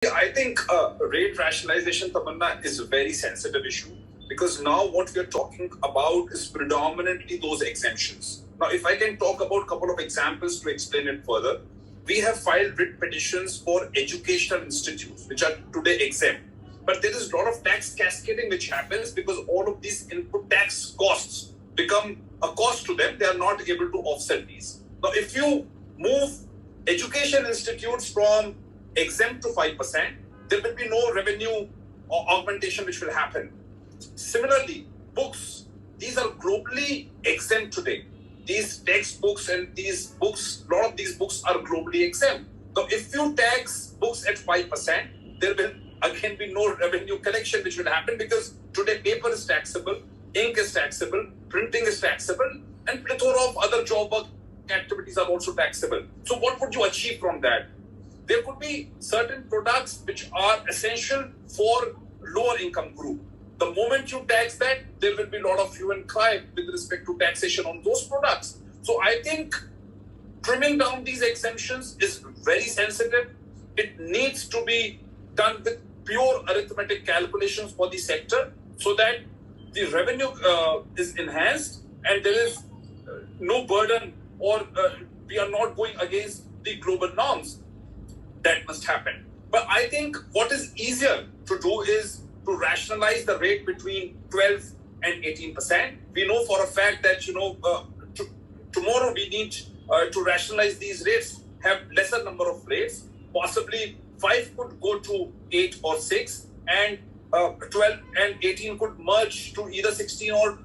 I think rate rationalization, Tamanna, is a very sensitive issue because now what we are talking about is predominantly those exemptions. Now, if I can talk about a couple of examples to explain it further, we have filed writ petitions for educational institutes which are today exempt. But there is a lot of tax cascading which happens because all of these input tax costs become a cost to them. They are not able to offset these. Now, if you move education institutes from exempt to 5%, there will be no revenue or augmentation which will happen. Similarly, books, these are globally exempt today. These textbooks and these books, a lot of these books are globally exempt. So if you tax books at 5%, there will again be no revenue collection which will happen because today paper is taxable, ink is taxable, printing is taxable, and plethora of other job work activities are also taxable. So what would you achieve from that? There could be certain products which are essential for lower income group. The moment you tax that, there will be a lot of hue and cry with respect to taxation on those products. So I think trimming down these exemptions is very sensitive. It needs to be done with pure arithmetic calculations for the sector so that the revenue is enhanced and there is no burden or we are not going against the global norms. That must happen. But I think what is easier to do is to rationalize the rate between 12 and 18%. We know for a fact that, tomorrow we need to rationalize these rates, have lesser number of rates, possibly 5 could go to 8 or 6, and 12 and 18 could merge to either 16 or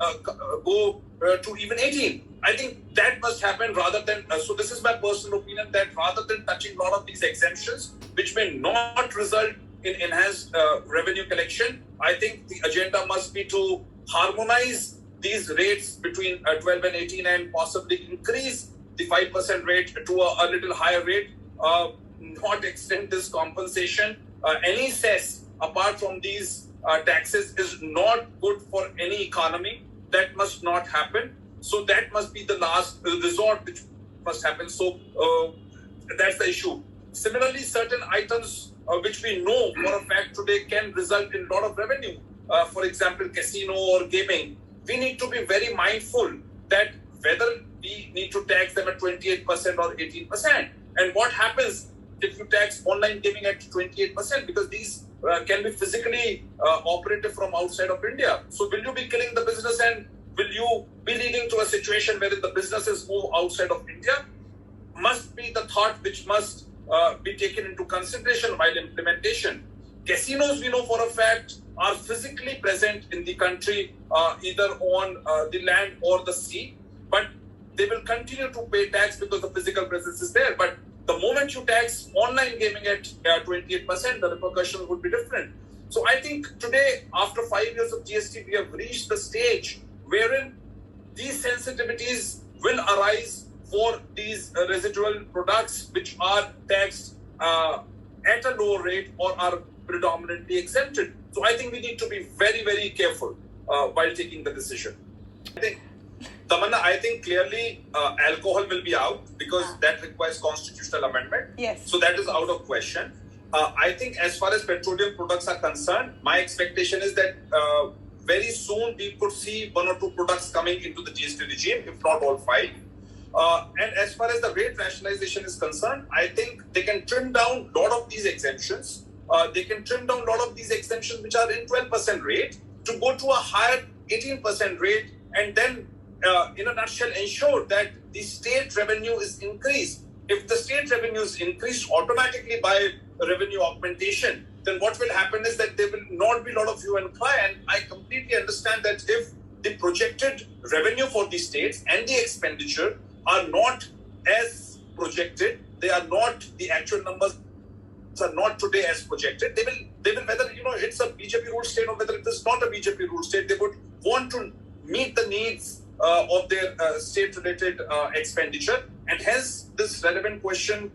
go to even 18. I think that must happen rather than, so this is my personal opinion, that rather than touching a lot of these exemptions, which may not result in enhanced revenue collection, I think the agenda must be to harmonize these rates between 12 and 18 and possibly increase the 5% rate to a little higher rate, not extend this compensation. Any cess apart from these taxes is not good for any economy. That must not happen. So that must be the last resort which must happen. So that's the issue. Similarly, certain items which we know for a fact today can result in a lot of revenue. For example, casino or gaming. We need to be very mindful that whether we need to tax them at 28% or 18%. And what happens if you tax online gaming at 28%? Because these can be physically operated from outside of India. So will you be killing the business and will you be leading to a situation where the businesses move outside of India? Must be the thought which must be taken into consideration while implementation. Casinos, we know for a fact, are physically present in the country, either on the land or the sea, but they will continue to pay tax because the physical presence is there. But the moment you tax online gaming at 28%, the repercussions would be different. So I think today, after 5 years of GST, we have reached the stage wherein these sensitivities will arise for these residual products which are taxed at a lower rate or are predominantly exempted. So I think we need to be very, very careful while taking the decision. Tamanna, I think clearly alcohol will be out because that requires constitutional amendment. Yes. So that is out of question. I think as far as petroleum products are concerned, my expectation is that very soon we could see 1 or 2 products coming into the GST regime, if not all 5. And as far as the rate rationalization is concerned, I think they can trim down a lot of these exemptions. They can trim down a lot of these exemptions which are in 12% rate to go to a higher 18% rate and then in a nutshell ensure that the state revenue is increased. If the state revenue is increased automatically by revenue augmentation, then what will happen is that there will not be a lot of hue and cry. And I completely understand that if the projected revenue for the states and the expenditure are not as projected, they are not, the actual numbers are not today as projected, they will whether it's a BJP ruled state or whether it is not a BJP ruled state, they would want to meet the needs of their state-related expenditure, and hence this relevant question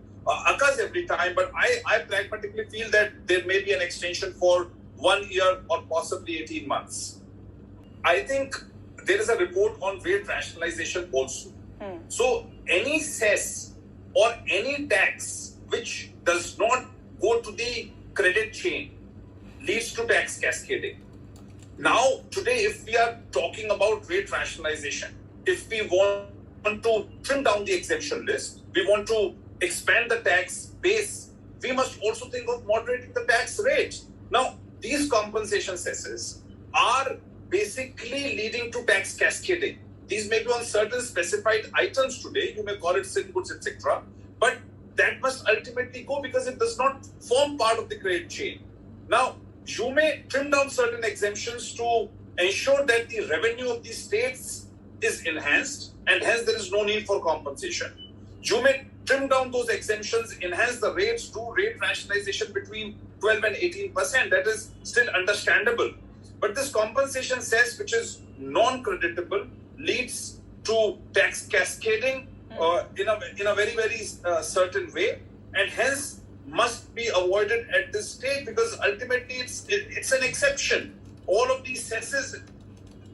occurs every time. But I pragmatically feel that there may be an extension for 1 year or possibly 18 months. I think there is a report on rate rationalization also. So any cess or any tax which does not go to the credit chain leads to tax cascading. Now, today, if we are talking about rate rationalization, if we want to trim down the exemption list, we want to expand the tax base, we must also think of moderating the tax rate. Now, these compensation cesses are basically leading to tax cascading. These may be on certain specified items today, you may call it sin goods, etc. But that must ultimately go because it does not form part of the credit chain. Now, you may trim down certain exemptions to ensure that the revenue of these states is enhanced and hence there is no need for compensation. You may trim down those exemptions, enhance the rates, do rate rationalization between 12 and 18%. That is still understandable. But this compensation cess, which is non-creditable, leads to tax cascading in a very, very certain way, and hence must be avoided at this stage because ultimately it's an exception. All of these cesses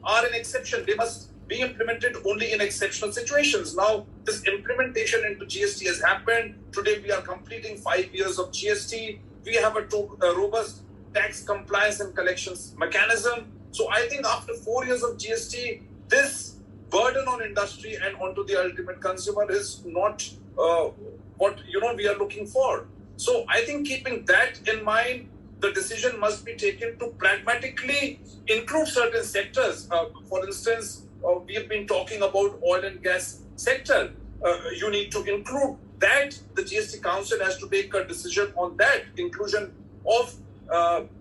are an exception. They must be implemented only in exceptional situations. Now, this implementation into GST has happened. Today, we are completing 5 years of GST. We have a robust tax compliance and collections mechanism. So I think after 4 years of GST, this burden on industry and onto the ultimate consumer is not what we are looking for. So I think keeping that in mind, the decision must be taken to pragmatically include certain sectors. For instance, we have been talking about oil and gas sector. You need to include that. The GST Council has to take a decision on that inclusion of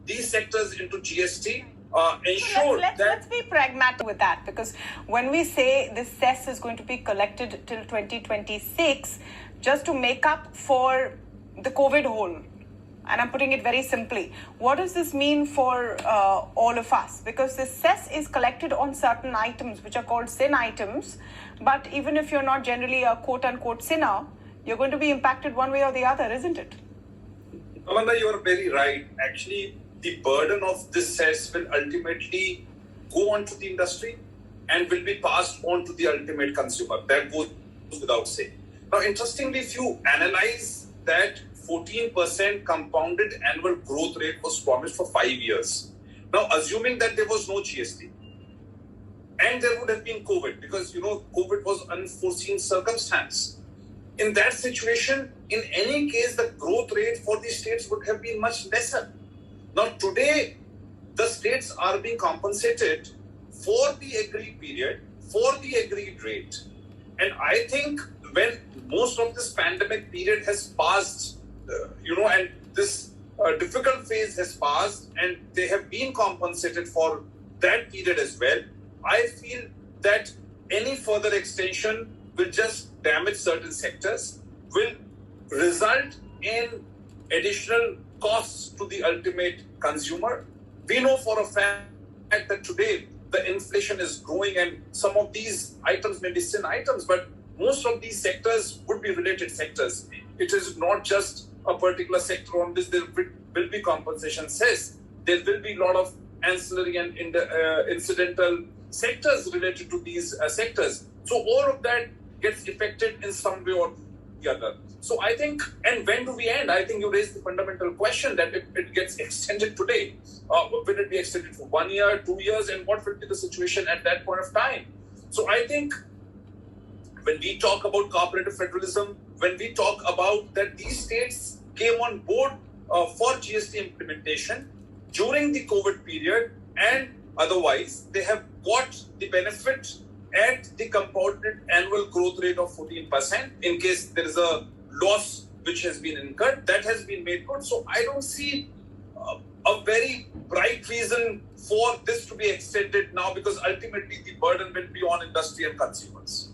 these sectors into GST. Let's be pragmatic with that, because when we say this cess is going to be collected till 2026, just to make up for the COVID hole, and I'm putting it very simply, what does this mean for all of us? Because this cess is collected on certain items which are called sin items, but even if you're not generally a quote-unquote sinner, you're going to be impacted one way or the other, isn't it? Amanda, you are very right. Actually, the burden of this cess will ultimately go on to the industry and will be passed on to the ultimate consumer. That goes without saying. Now, interestingly, if you analyze that 14% compounded annual growth rate was promised for 5 years. Now, assuming that there was no GST and there would have been COVID, because, COVID was unforeseen circumstance. In that situation, in any case, the growth rate for the states would have been much lesser. Now, today, the states are being compensated for the agreed period, for the agreed rate. And I think when most of this pandemic period has passed, and this difficult phase has passed and they have been compensated for that period as well, I feel that any further extension will just damage certain sectors, will result in additional costs to the ultimate consumer. We know for a fact that today the inflation is growing and some of these items may be sin items, but most of these sectors would be related sectors. It is not just a particular sector on this. There will be compensation cess. There will be a lot of ancillary and incidental sectors related to these sectors. So all of that gets affected in some way or the other. So I think, and when do we end? I think you raised the fundamental question that if it gets extended today, will it be extended for 1 year, 2 years, and what will be the situation at that point of time? So I think when we talk about cooperative federalism, when we talk about that these states came on board for GST implementation during the COVID period and otherwise, they have got the benefit at the compounded annual growth rate of 14%. In case there is a loss which has been incurred, that has been made good. So I don't see a very bright reason for this to be extended now, because ultimately the burden will be on industry and consumers.